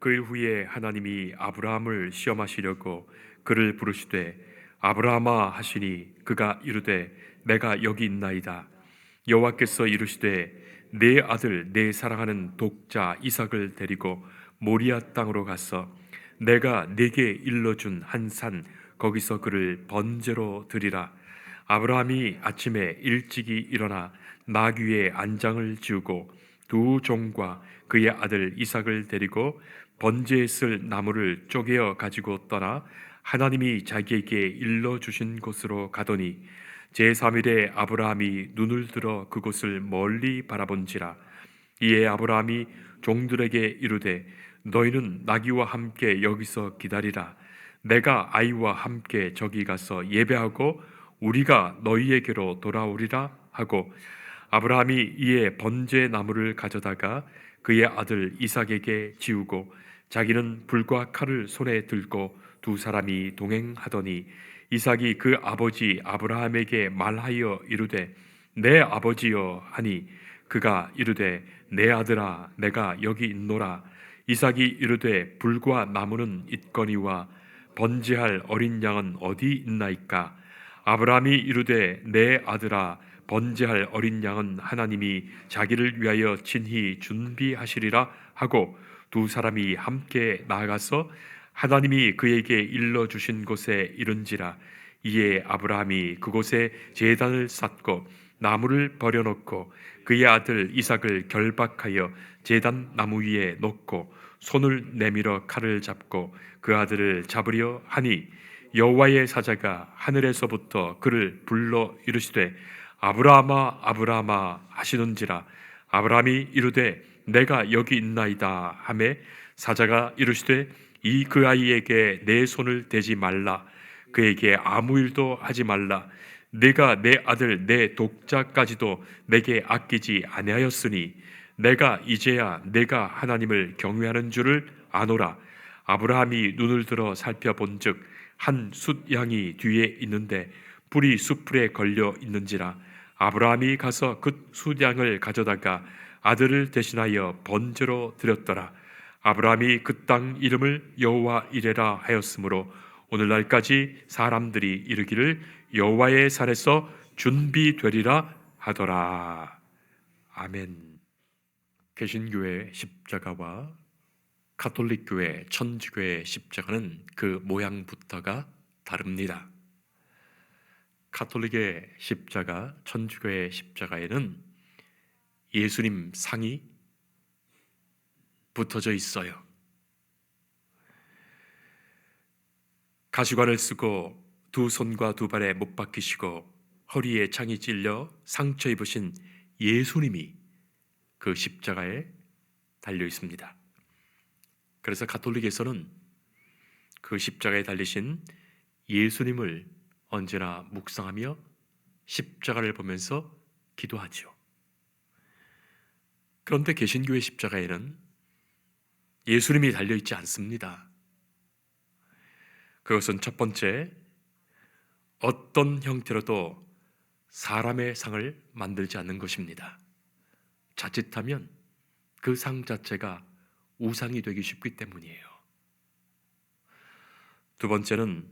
그 일 후에 하나님이 아브라함을 시험하시려고 그를 부르시되 아브라함아 하시니 그가 이르되 내가 여기 있나이다. 여호와께서 이르시되 내 아들 내 사랑하는 독자 이삭을 데리고 모리아 땅으로 가서 내가 네게 일러준 한 산 거기서 그를 번제로 드리라. 아브라함이 아침에 일찍이 일어나 나귀의 안장을 지우고 두 종과 그의 아들 이삭을 데리고 번제에 쓸 나무를 쪼개어 가지고 떠나 하나님이 자기에게 일러 주신 곳으로 가더니 제3일에 아브라함이 눈을 들어 그곳을 멀리 바라본지라. 이에 아브라함이 종들에게 이르되 너희는 나귀와 함께 여기서 기다리라. 내가 아이와 함께 저기 가서 예배하고 우리가 너희에게로 돌아오리라 하고 아브라함이 이에 번제 나무를 가져다가 그의 아들 이삭에게 지우고 자기는 불과 칼을 손에 들고 두 사람이 동행하더니 이삭이 그 아버지 아브라함에게 말하여 이르되 내 아버지여 하니 그가 이르되 내 아들아 내가 여기 있노라. 이삭이 이르되 불과 나무는 있거니와 번제할 어린 양은 어디 있나이까. 아브라함이 이르되 내 아들아 번제할 어린 양은 하나님이 자기를 위하여 친히 준비하시리라 하고 두 사람이 함께 나아가서 하나님이 그에게 일러 주신 곳에 이른지라. 이에 아브라함이 그곳에 제단을 쌓고 나무를 버려놓고 그의 아들 이삭을 결박하여 제단 나무 위에 놓고 손을 내밀어 칼을 잡고 그 아들을 잡으려 하니 여호와의 사자가 하늘에서부터 그를 불러 이르시되 아브라함아 아브라함아 하시는지라. 아브라함이 이르되 내가 여기 있나이다 하매 사자가 이르시되 이 그 아이에게 내 손을 대지 말라. 그에게 아무 일도 하지 말라. 내가 내 아들 내 독자까지도 내게 아끼지 아니하였으니 내가 이제야 내가 하나님을 경외하는 줄을 아노라. 아브라함이 눈을 들어 살펴본즉 한 숫양이 뒤에 있는데 뿔이 숫풀에 걸려 있는지라. 아브라함이 가서 그 숫양을 가져다가 아들을 대신하여 번제로 드렸더라. 아브라함이 그 땅 이름을 여호와 이레라 하였으므로 오늘날까지 사람들이 이르기를 여호와의 산에서 준비되리라 하더라. 아멘. 개신교의 십자가와 가톨릭교회 천주교의 십자가는 그 모양부터가 다릅니다. 가톨릭의 십자가, 천주교의 십자가에는 예수님 상이 붙어져 있어요. 가시관을 쓰고 두 손과 두 발에 못 박히시고 허리에 창이 찔려 상처 입으신 예수님이 그 십자가에 달려 있습니다. 그래서 가톨릭에서는 그 십자가에 달리신 예수님을 언제나 묵상하며 십자가를 보면서 기도하죠. 그런데 개신교의 십자가에는 예수님이 달려있지 않습니다. 그것은 첫 번째, 어떤 형태로도 사람의 상을 만들지 않는 것입니다. 자칫하면 그 상 자체가 우상이 되기 쉽기 때문이에요. 두 번째는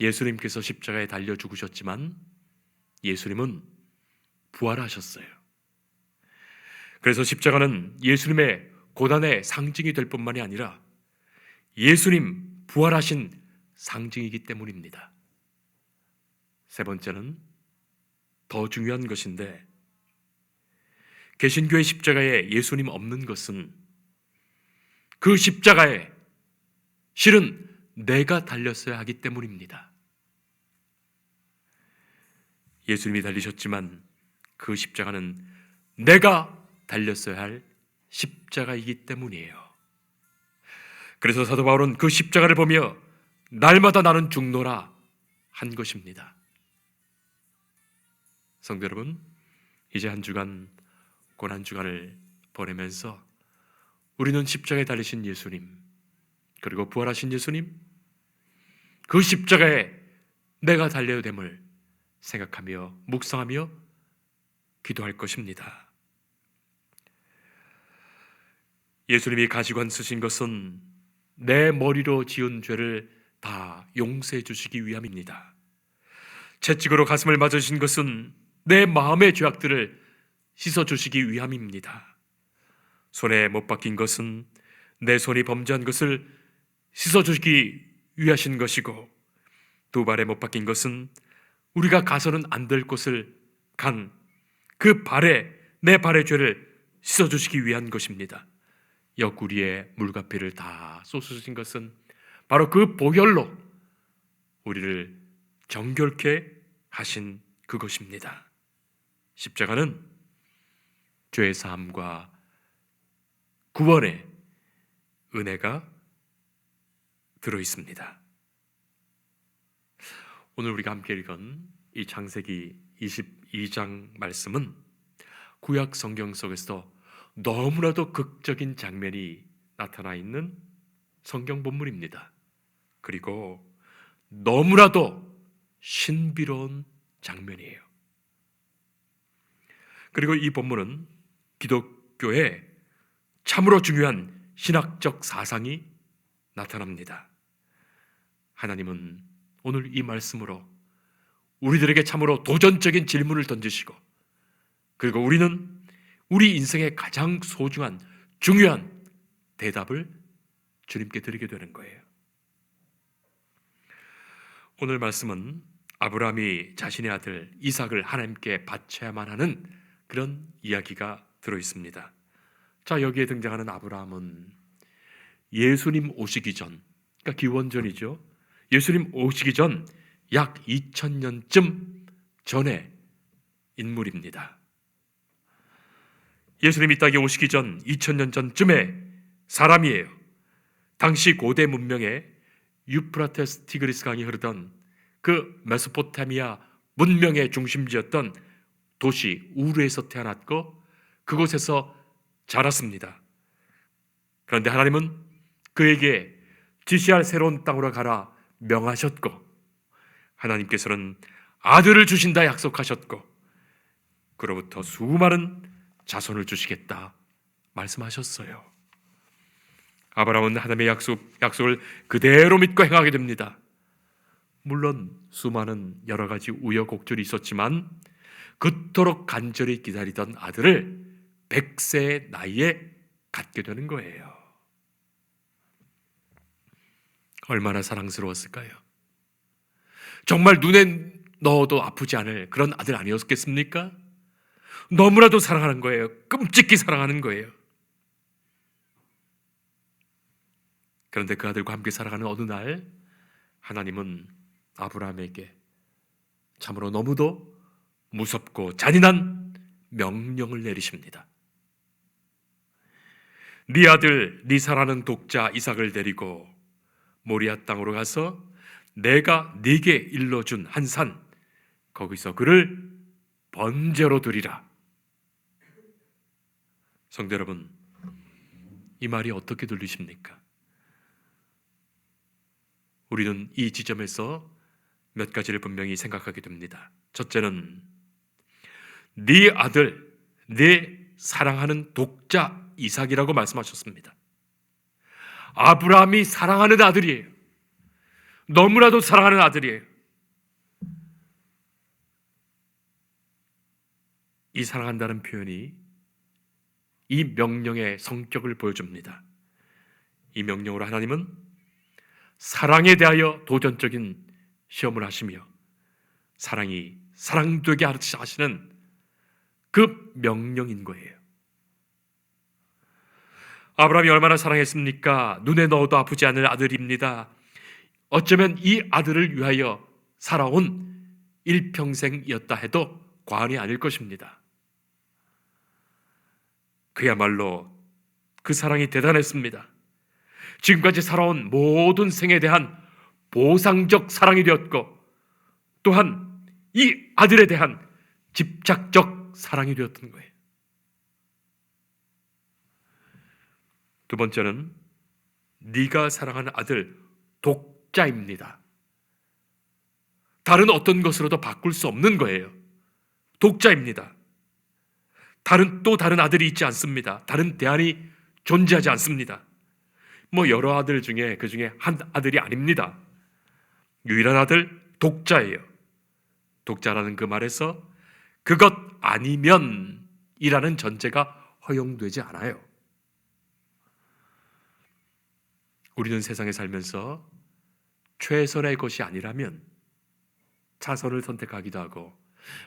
예수님께서 십자가에 달려 죽으셨지만 예수님은 부활하셨어요. 그래서 십자가는 예수님의 고난의 상징이 될 뿐만이 아니라 예수님 부활하신 상징이기 때문입니다. 세 번째는 더 중요한 것인데, 개신교의 십자가에 예수님 없는 것은 그 십자가에 실은 내가 달렸어야 하기 때문입니다. 예수님이 달리셨지만 그 십자가는 내가 달렸어야 할 십자가이기 때문이에요. 그래서 사도 바울은 그 십자가를 보며 날마다 나는 죽노라 한 것입니다. 성도 여러분, 이제 한 주간 고난주간을 보내면서 우리는 십자가에 달리신 예수님, 그리고 부활하신 예수님, 그 십자가에 내가 달려야 됨을 생각하며 묵상하며 기도할 것입니다. 예수님이 가시관 쓰신 것은 내 머리로 지은 죄를 다 용서해 주시기 위함입니다. 채찍으로 가슴을 맞으신 것은 내 마음의 죄악들을 씻어 주시기 위함입니다. 손에 못 박힌 것은 내 손이 범죄한 것을 씻어 주시기 위하신 것이고, 두 발에 못 박힌 것은 우리가 가서는 안 될 곳을 간 그 발에, 내 발의 죄를 씻어 주시기 위한 것입니다. 옆구리에 물과 피를 다 쏟으신 것은 바로 그 보혈로 우리를 정결케 하신 그것입니다. 십자가는 죄의 사함과 구원의 은혜가 들어 있습니다. 오늘 우리가 함께 읽은 이 창세기 22장 말씀은 구약 성경 속에서 너무나도 극적인 장면이 나타나 있는 성경 본문입니다. 그리고 너무나도 신비로운 장면이에요. 그리고 이 본문은 기독교의 참으로 중요한 신학적 사상이 나타납니다. 하나님은 오늘 이 말씀으로 우리들에게 참으로 도전적인 질문을 던지시고, 그리고 우리는 우리 인생의 가장 소중한 중요한 대답을 주님께 드리게 되는 거예요. 오늘 말씀은 아브라함이 자신의 아들 이삭을 하나님께 바쳐야만 하는 그런 이야기가 들어 있습니다. 자, 여기에 등장하는 아브라함은 예수님 오시기 전, 그러니까 기원전이죠. 예수님 오시기 전 약 2000년쯤 전의 인물입니다. 예수님이 이 땅에 오시기 전 2000년 전쯤의 사람이에요. 당시 고대 문명에 유프라테스 티그리스 강이 흐르던 그 메소포타미아 문명의 중심지였던 도시 우르에서 태어났고 그곳에서 자랐습니다. 그런데 하나님은 그에게 지시할 새로운 땅으로 가라 명하셨고, 하나님께서는 아들을 주신다 약속하셨고, 그로부터 수많은 자손을 주시겠다 말씀하셨어요. 아브라함은 하나님의 약속을 그대로 믿고 행하게 됩니다. 물론 수많은 여러 가지 우여곡절이 있었지만 그토록 간절히 기다리던 아들을 100세의 나이에 갖게 되는 거예요. 얼마나 사랑스러웠을까요? 정말 눈에 넣어도 아프지 않을 그런 아들 아니었겠습니까? 너무나도 사랑하는 거예요. 끔찍히 사랑하는 거예요. 그런데 그 아들과 함께 살아가는 어느 날 하나님은 아브라함에게 참으로 너무도 무섭고 잔인한 명령을 내리십니다. 네 아들, 네 사랑하는 독자 이삭을 데리고 모리아 땅으로 가서 내가 네게 일러준 한 산, 거기서 그를 번제로 드리라. 성도 여러분, 이 말이 어떻게 들리십니까? 우리는 이 지점에서 몇 가지를 분명히 생각하게 됩니다. 첫째는 네 아들, 네 사랑하는 독자 이삭이라고 말씀하셨습니다. 아브라함이 사랑하는 아들이에요. 너무나도 사랑하는 아들이에요. 이 사랑한다는 표현이 이 명령의 성격을 보여줍니다. 이 명령으로 하나님은 사랑에 대하여 도전적인 시험을 하시며 사랑이 사랑되게 하시는 그 명령인 거예요. 아브라함이 얼마나 사랑했습니까? 눈에 넣어도 아프지 않을 아들입니다. 어쩌면 이 아들을 위하여 살아온 일평생이었다 해도 과언이 아닐 것입니다. 그야말로 그 사랑이 대단했습니다. 지금까지 살아온 모든 생에 대한 보상적 사랑이 되었고, 또한 이 아들에 대한 집착적 사랑이 되었던 거예요. 두 번째는 네가 사랑하는 아들 독자입니다. 다른 어떤 것으로도 바꿀 수 없는 거예요. 독자입니다. 다른 아들이 있지 않습니다. 다른 대안이 존재하지 않습니다. 여러 아들 중에 그 중에 한 아들이 아닙니다. 유일한 아들, 독자예요. 독자라는 그 말에서 그것 아니면 이라는 전제가 허용되지 않아요. 우리는 세상에 살면서 최선의 것이 아니라면 차선을 선택하기도 하고,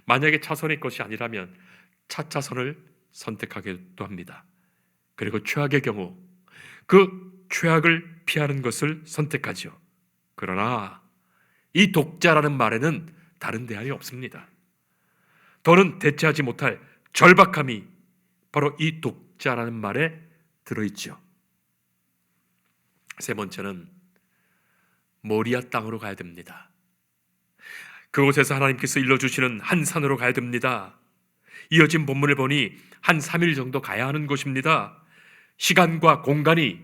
만약에 차선의 것이 아니라면 차차선을 선택하기도 합니다. 그리고 최악의 경우 그 최악을 피하는 것을 선택하죠. 그러나 이 독자라는 말에는 다른 대안이 없습니다. 더는 대체하지 못할 절박함이 바로 이 독자라는 말에 들어있죠. 세 번째는 모리아 땅으로 가야 됩니다. 그곳에서 하나님께서 일러주시는 한 산으로 가야 됩니다. 이어진 본문을 보니 한 3일 정도 가야 하는 곳입니다. 시간과 공간이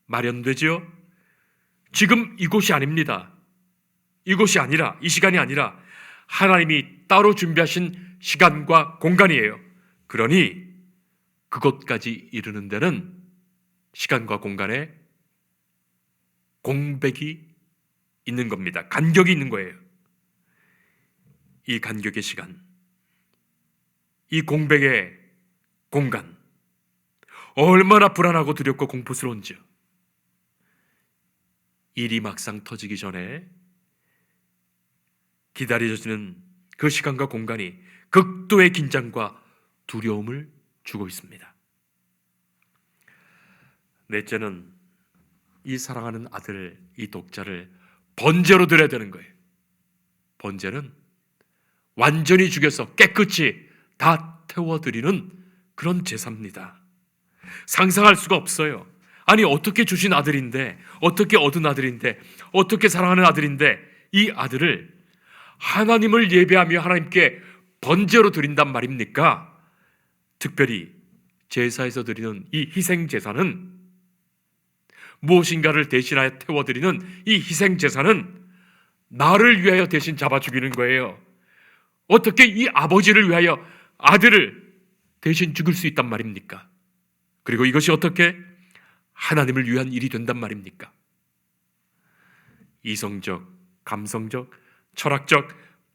마련되지요. 지금 이곳이 아닙니다. 이곳이 아니라, 이 시간이 아니라 하나님이 따로 준비하신 시간과 공간이에요. 그러니 그곳까지 이르는 데는 시간과 공간에 공백이 있는 겁니다. 간격이 있는 거예요. 이 간격의 시간, 이 공백의 공간, 얼마나 불안하고 두렵고 공포스러운지요. 일이 막상 터지기 전에 기다려지는 그 시간과 공간이 극도의 긴장과 두려움을 주고 있습니다. 넷째는 이 사랑하는 아들, 이 독자를 번제로 드려야 되는 거예요. 번제는 완전히 죽여서 깨끗이 다 태워드리는 그런 제사입니다. 상상할 수가 없어요. 아니, 어떻게 주신 아들인데, 어떻게 얻은 아들인데, 어떻게 사랑하는 아들인데, 이 아들을 하나님을 예배하며 하나님께 번제로 드린단 말입니까? 특별히 제사에서 드리는 이 희생 제사는, 무엇인가를 대신하여 태워드리는 이 희생 제사는 나를 위하여 대신 잡아 죽이는 거예요. 어떻게 이 아버지를 위하여 아들을 대신 죽일 수 있단 말입니까? 그리고 이것이 어떻게 하나님을 위한 일이 된단 말입니까? 이성적, 감성적, 철학적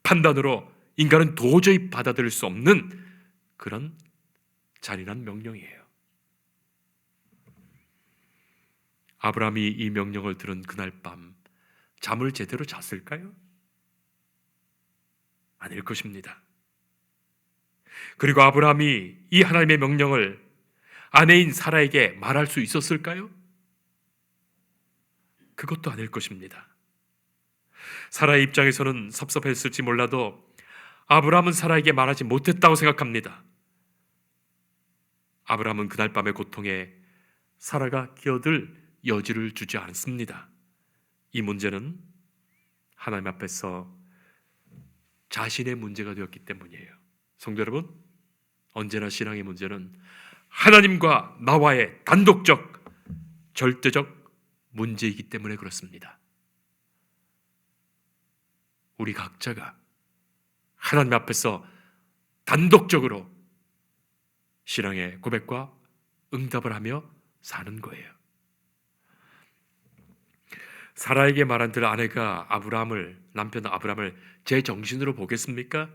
판단으로 인간은 도저히 받아들일 수 없는 그런 잔인한 명령이에요. 아브라함이 이 명령을 들은 그날 밤 잠을 제대로 잤을까요? 아닐 것입니다. 그리고 아브라함이 이 하나님의 명령을 아내인 사라에게 말할 수 있었을까요? 그것도 아닐 것입니다. 사라의 입장에서는 섭섭했을지 몰라도 아브라함은 사라에게 말하지 못했다고 생각합니다. 아브라함은 그날 밤의 고통에 사라가 끼어들 여지를 주지 않습니다. 이 문제는 하나님 앞에서 자신의 문제가 되었기 때문이에요. 성도 여러분, 언제나 신앙의 문제는 하나님과 나와의 단독적, 절대적 문제이기 때문에 그렇습니다. 우리 각자가 하나님 앞에서 단독적으로 신앙의 고백과 응답을 하며 사는 거예요. 사라에게 말한 들 아내가 남편 아브라함을 제 정신으로 보겠습니까?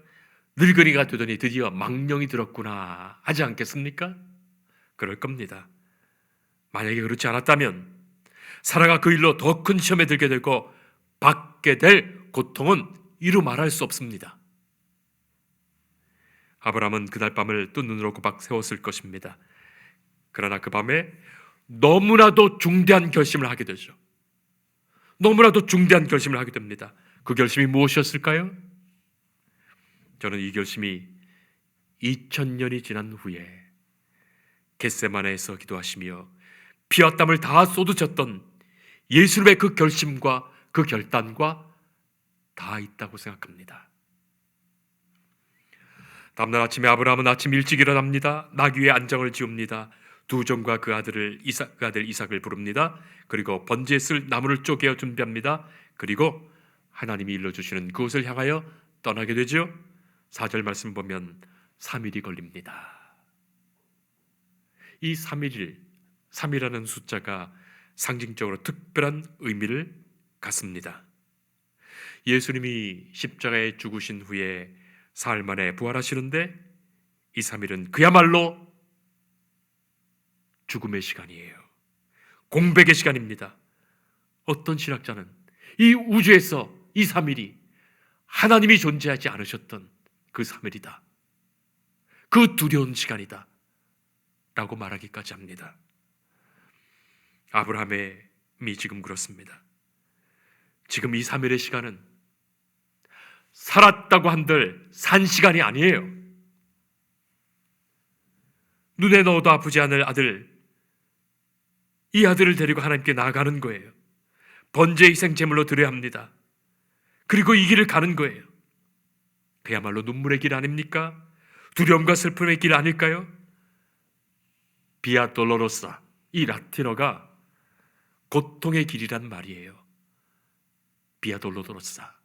늙은이가 되더니 드디어 망령이 들었구나 하지 않겠습니까? 그럴 겁니다. 만약에 그렇지 않았다면 사라가 그 일로 더 큰 시험에 들게 되고 받게 될 고통은 이루 말할 수 없습니다. 아브라함은 그날 밤을 두 눈으로 꼬박 세웠을 것입니다. 그러나 그 밤에 너무나도 중대한 결심을 하게 되죠. 너무나도 중대한 결심을 하게 됩니다. 그 결심이 무엇이었을까요? 저는 이 결심이 2000년이 지난 후에 겟세마네에서 기도하시며 피와 땀을 다 쏟으셨던 예수님의 그 결심과 그 결단과 다 있다고 생각합니다. 다음날 아침에 아브라함은 아침 일찍 일어납니다. 나귀 위에 안장을 지웁니다. 두 종과 그 아들 이삭을 부릅니다. 그리고 번제에 쓸 나무를 쪼개어 준비합니다. 그리고 하나님이 일러주시는 그곳을 향하여 떠나게 되죠. 4절 말씀 보면 3일이 걸립니다. 이 3이라는 숫자가 상징적으로 특별한 의미를 갖습니다. 예수님이 십자가에 죽으신 후에 사흘 만에 부활하시는데 이 3일은 그야말로 죽음의 시간이에요. 공백의 시간입니다. 어떤 신학자는 이 우주에서 이 3일이 하나님이 존재하지 않으셨던 그 3일이다. 그 두려운 시간이다. 라고 말하기까지 합니다. 아브라함이 지금 그렇습니다. 지금 이 3일의 시간은 살았다고 한들 산 시간이 아니에요. 눈에 넣어도 아프지 않을 아들, 이 아들을 데리고 하나님께 나아가는 거예요. 번제 희생 제물로 드려야 합니다. 그리고 이 길을 가는 거예요. 그야말로 눈물의 길 아닙니까? 두려움과 슬픔의 길 아닐까요? 비아 돌로로사, 이 라틴어가 고통의 길이란 말이에요. 비아 돌로로사,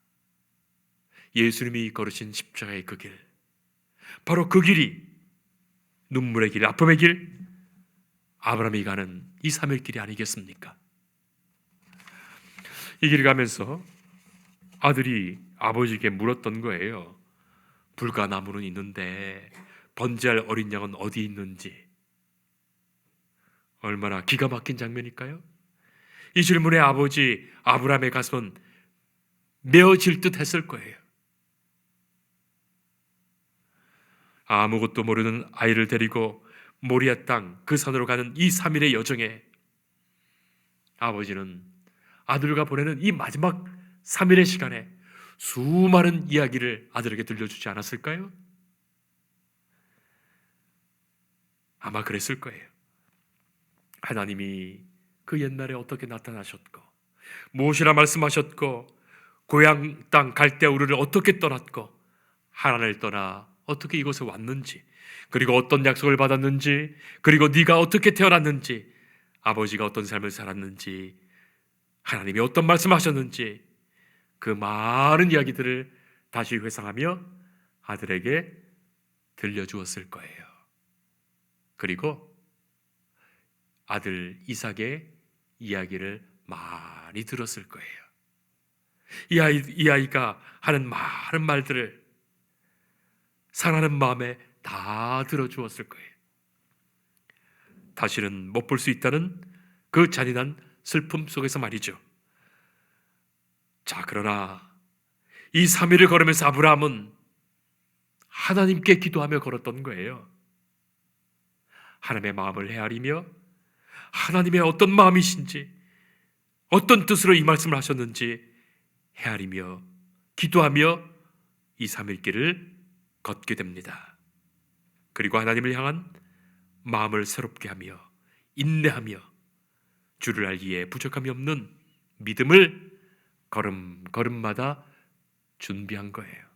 예수님이 걸으신 십자가의 그 길, 바로 그 길이 눈물의 길, 아픔의 길, 아브라함이 가는 이 3일 길이 아니겠습니까? 이 길을 가면서 아들이 아버지에게 물었던 거예요. 불가나무는 있는데 번제할 어린 양은 어디 있는지. 얼마나 기가 막힌 장면일까요? 이 질문에 아버지 아브라함의 가슴은 메어질 듯 했을 거예요. 아무것도 모르는 아이를 데리고 모리아 땅 그 산으로 가는 이 3일의 여정에 아버지는 아들과 보내는 이 마지막 3일의 시간에 수많은 이야기를 아들에게 들려주지 않았을까요? 아마 그랬을 거예요. 하나님이 그 옛날에 어떻게 나타나셨고, 무엇이라 말씀하셨고, 고향 땅 갈대우르를 어떻게 떠났고, 하란을 떠나 어떻게 이곳에 왔는지, 그리고 어떤 약속을 받았는지, 그리고 네가 어떻게 태어났는지, 아버지가 어떤 삶을 살았는지, 하나님이 어떤 말씀하셨는지, 그 많은 이야기들을 다시 회상하며 아들에게 들려주었을 거예요. 그리고 아들 이삭의 이야기를 많이 들었을 거예요. 이 아이가 하는 많은 말들을 사랑하는 마음에 다 들어주었을 거예요. 다시는 못 볼 수 있다는 그 잔인한 슬픔 속에서 말이죠. 자, 그러나 이 3일을 걸으면서 아브라함은 하나님께 기도하며 걸었던 거예요. 하나님의 마음을 헤아리며 하나님의 어떤 마음이신지, 어떤 뜻으로 이 말씀을 하셨는지 헤아리며 기도하며 이 3일 길을 걷게 됩니다. 그리고 하나님을 향한 마음을 새롭게 하며 인내하며 주를 알기에 부족함이 없는 믿음을 걸음마다 준비한 거예요.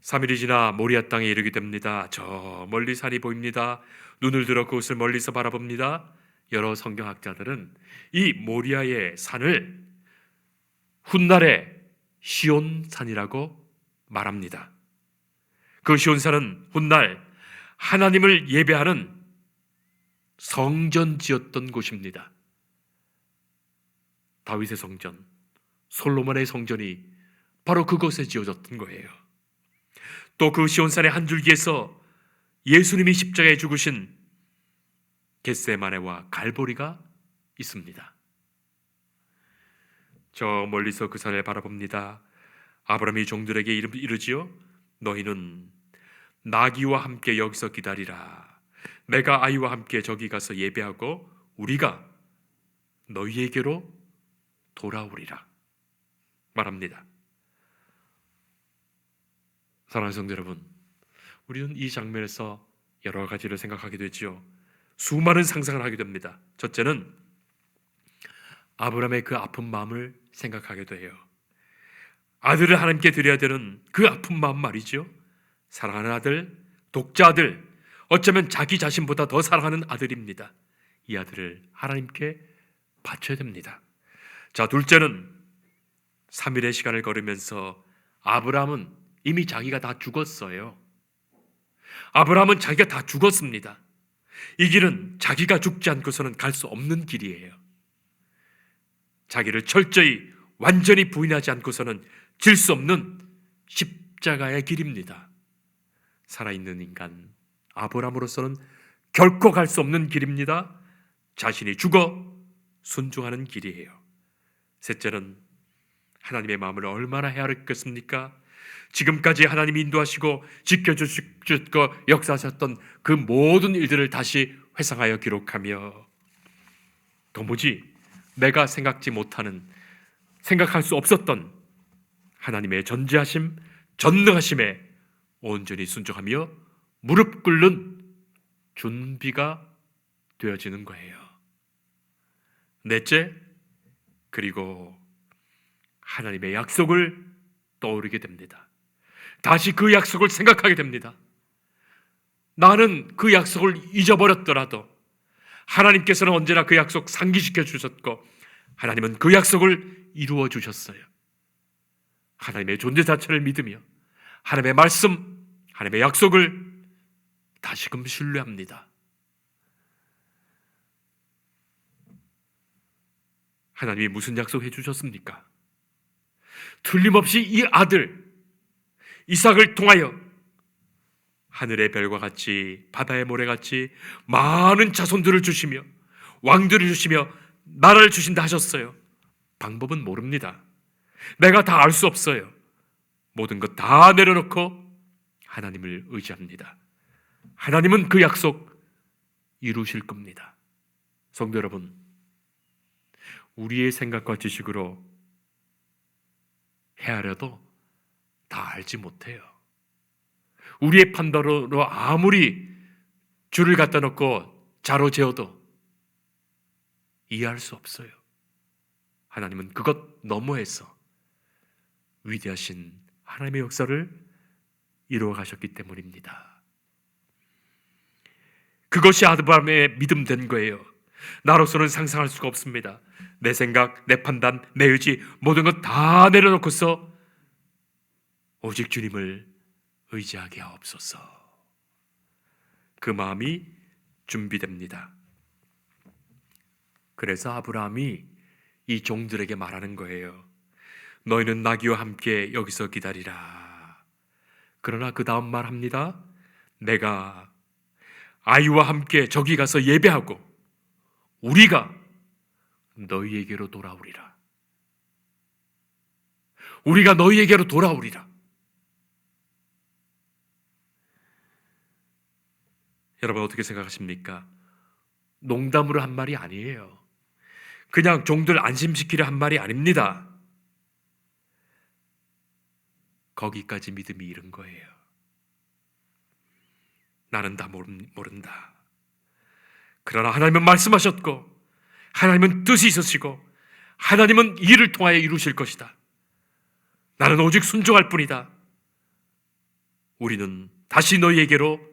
3일이 지나 모리아 땅에 이르게 됩니다. 저 멀리 산이 보입니다. 눈을 들어 그곳을 멀리서 바라봅니다. 여러 성경학자들은 이 모리아의 산을 훗날의 시온산이라고 말합니다. 그 시온산은 훗날 하나님을 예배하는 성전 지었던 곳입니다. 다윗의 성전, 솔로몬의 성전이 바로 그곳에 지어졌던 거예요. 또 그 시온산의 한 줄기에서 예수님이 십자가에 죽으신 겟세마네와 갈보리가 있습니다. 저 멀리서 그 산을 바라봅니다. 아브라함이 종들에게 이르지요. 너희는 나귀와 함께 여기서 기다리라. 내가 아이와 함께 저기 가서 예배하고 우리가 너희에게로 돌아오리라 말합니다. 사랑하는 성도 여러분, 우리는 이 장면에서 여러 가지를 생각하게 되지요. 수많은 상상을 하게 됩니다. 첫째는 아브라함의 그 아픈 마음을 생각하게 돼요. 아들을 하나님께 드려야 되는 그 아픈 마음 말이죠. 사랑하는 아들, 독자 아들, 어쩌면 자기 자신보다 더 사랑하는 아들입니다. 이 아들을 하나님께 바쳐야 됩니다. 자, 둘째는 3일의 시간을 걸으면서 아브라함은 이미 자기가 다 죽었어요. 아브라함은 자기가 다 죽었습니다. 이 길은 자기가 죽지 않고서는 갈 수 없는 길이에요. 자기를 철저히 완전히 부인하지 않고서는 질 수 없는 십자가의 길입니다. 살아있는 인간 아브라함으로서는 결코 갈 수 없는 길입니다. 자신이 죽어 순종하는 길이에요. 셋째는 하나님의 마음을 얼마나 헤아렸겠습니까? 지금까지 하나님이 인도하시고 지켜주시고 역사하셨던 그 모든 일들을 다시 회상하여 기록하며 도무지 내가 생각지 못하는, 생각할 수 없었던 하나님의 전지하심, 전능하심에 온전히 순종하며 무릎 꿇는 준비가 되어지는 거예요. 넷째, 그리고 하나님의 약속을 떠오르게 됩니다. 다시 그 약속을 생각하게 됩니다. 나는 그 약속을 잊어버렸더라도 하나님께서는 언제나 그 약속 상기시켜 주셨고 하나님은 그 약속을 이루어 주셨어요. 하나님의 존재 자체를 믿으며 하나님의 말씀, 하나님의 약속을 다시금 신뢰합니다. 하나님이 무슨 약속해 주셨습니까? 틀림없이 이 아들 이삭을 통하여 하늘의 별과 같이 바다의 모래같이 많은 자손들을 주시며 왕들을 주시며 나라를 주신다 하셨어요. 방법은 모릅니다. 내가 다 알 수 없어요. 모든 것 다 내려놓고 하나님을 의지합니다. 하나님은 그 약속 이루실 겁니다. 성도 여러분, 우리의 생각과 지식으로 헤아려도 다 알지 못해요. 우리의 판단으로 아무리 줄을 갖다 놓고 자로 재어도 이해할 수 없어요. 하나님은 그것 너머에서 위대하신 하나님의 역사를 이루어 가셨기 때문입니다. 그것이 아브라함의 믿음 된 거예요. 나로서는 상상할 수가 없습니다. 내 생각, 내 판단, 내 의지 모든 것 다 내려놓고서 오직 주님을 의지하게 하옵소서. 그 마음이 준비됩니다. 그래서 아브라함이 이 종들에게 말하는 거예요. 너희는 나귀와 함께 여기서 기다리라. 그러나 그 다음 말합니다. 내가 아이와 함께 저기 가서 예배하고 우리가 너희에게로 돌아오리라. 우리가 너희에게로 돌아오리라. 여러분 어떻게 생각하십니까? 농담으로 한 말이 아니에요. 그냥 종들 안심시키려 한 말이 아닙니다. 거기까지 믿음이 이른 거예요. 나는 다 모른다. 그러나 하나님은 말씀하셨고 하나님은 뜻이 있으시고 하나님은 이를 통하여 이루실 것이다. 나는 오직 순종할 뿐이다. 우리는 다시 너희에게로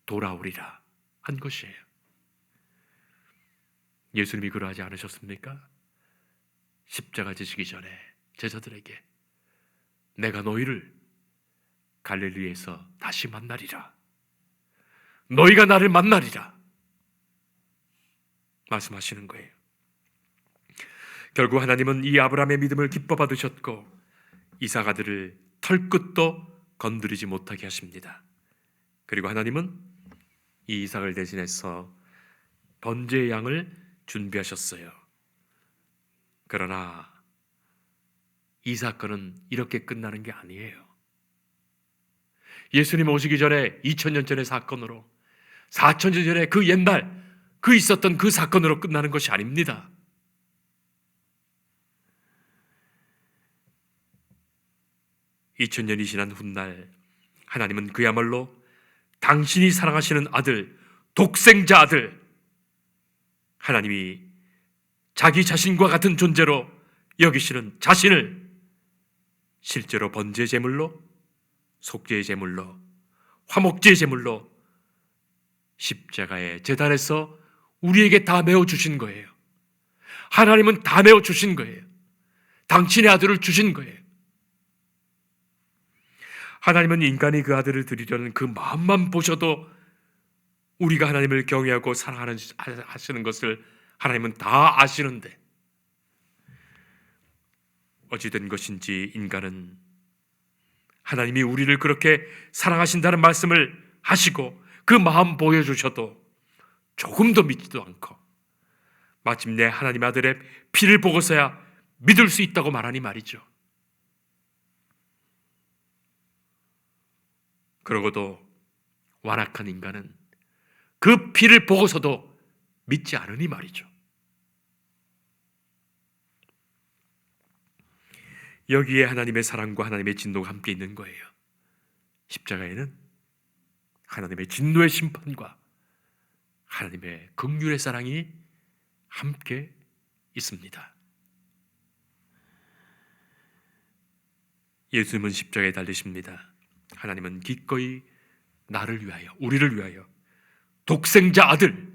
돌아오리라 한 것이에요. 예수님이 그러하지 않으셨습니까? 십자가 지시기 전에 제자들에게 내가 너희를 갈릴리에서 다시 만나리라. 너희가 나를 만나리라 말씀하시는 거예요. 결국 하나님은 이 아브라함의 믿음을 기뻐 받으셨고 이삭 아들을 털끝도 건드리지 못하게 하십니다. 그리고 하나님은 이 이삭을 대신해서 번제의 양을 준비하셨어요. 그러나 이 사건은 이렇게 끝나는 게 아니에요. 예수님 오시기 전에 2000년 전의 사건으로 4000년 전에 그 옛날 그 있었던 그 사건으로 끝나는 것이 아닙니다. (2000년이) 지난 훗날 하나님은 그야말로 당신이 사랑하시는 아들, 독생자 아들, 하나님이 자기 자신과 같은 존재로 여기시는 자신을 실제로 번제 제물로, 속죄의 제물로, 화목제의 제물로 십자가의 제단에서 우리에게 다 메워 주신 거예요. 하나님은 다 메워 주신 거예요. 당신의 아들을 주신 거예요. 하나님은 인간이 그 아들을 드리려는 그 마음만 보셔도 우리가 하나님을 경외하고 사랑하시는 것을 하나님은 다 아시는데, 어찌된 것인지 인간은 하나님이 우리를 그렇게 사랑하신다는 말씀을 하시고 그 마음 보여주셔도 조금도 믿지도 않고 마침내 하나님 아들의 피를 보고서야 믿을 수 있다고 말하니 말이죠. 그러고도 완악한 인간은 그 피를 보고서도 믿지 않으니 말이죠. 여기에 하나님의 사랑과 하나님의 진노가 함께 있는 거예요. 십자가에는 하나님의 진노의 심판과 하나님의 긍휼의 사랑이 함께 있습니다. 예수님은 십자가에 달리십니다. 하나님은 기꺼이 나를 위하여, 우리를 위하여 독생자 아들,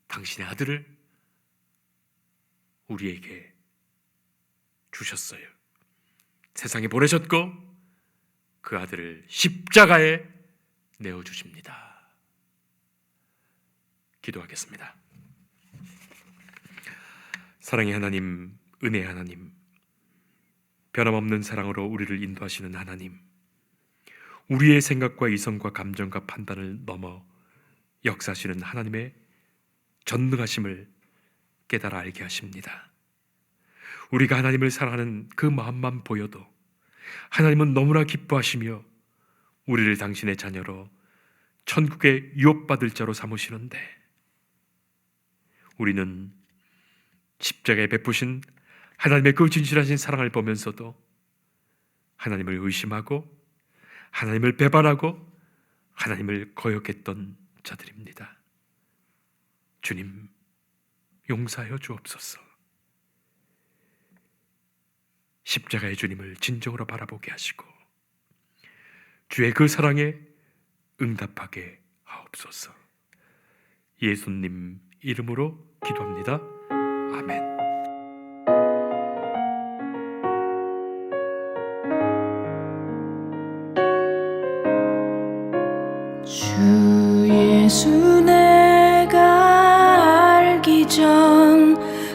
당신의 아들을 우리에게 주셨어요. 세상에 보내셨고 그 아들을 십자가에 내어주십니다. 기도하겠습니다. 사랑의 하나님, 은혜의 하나님, 변함없는 사랑으로 우리를 인도하시는 하나님, 우리의 생각과 이성과 감정과 판단을 넘어 역사하시는 하나님의 전능하심을 깨달아 알게 하십니다. 우리가 하나님을 사랑하는 그 마음만 보여도 하나님은 너무나 기뻐하시며 우리를 당신의 자녀로 천국에 유업받을 자로 삼으시는데, 우리는 십자가에 베푸신 하나님의 그 진실하신 사랑을 보면서도 하나님을 의심하고 하나님을 배반하고 하나님을 거역했던 자들입니다. 주님, 용서하여 주옵소서. 십자가의 주님을 진정으로 바라보게 하시고 주의 그 사랑에 응답하게 하옵소서. 예수님 이름으로 기도합니다. 아멘. 주 예수 내가 알기 전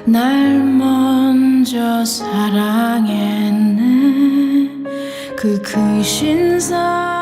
날 먼저 사랑했네. 그 크신 사랑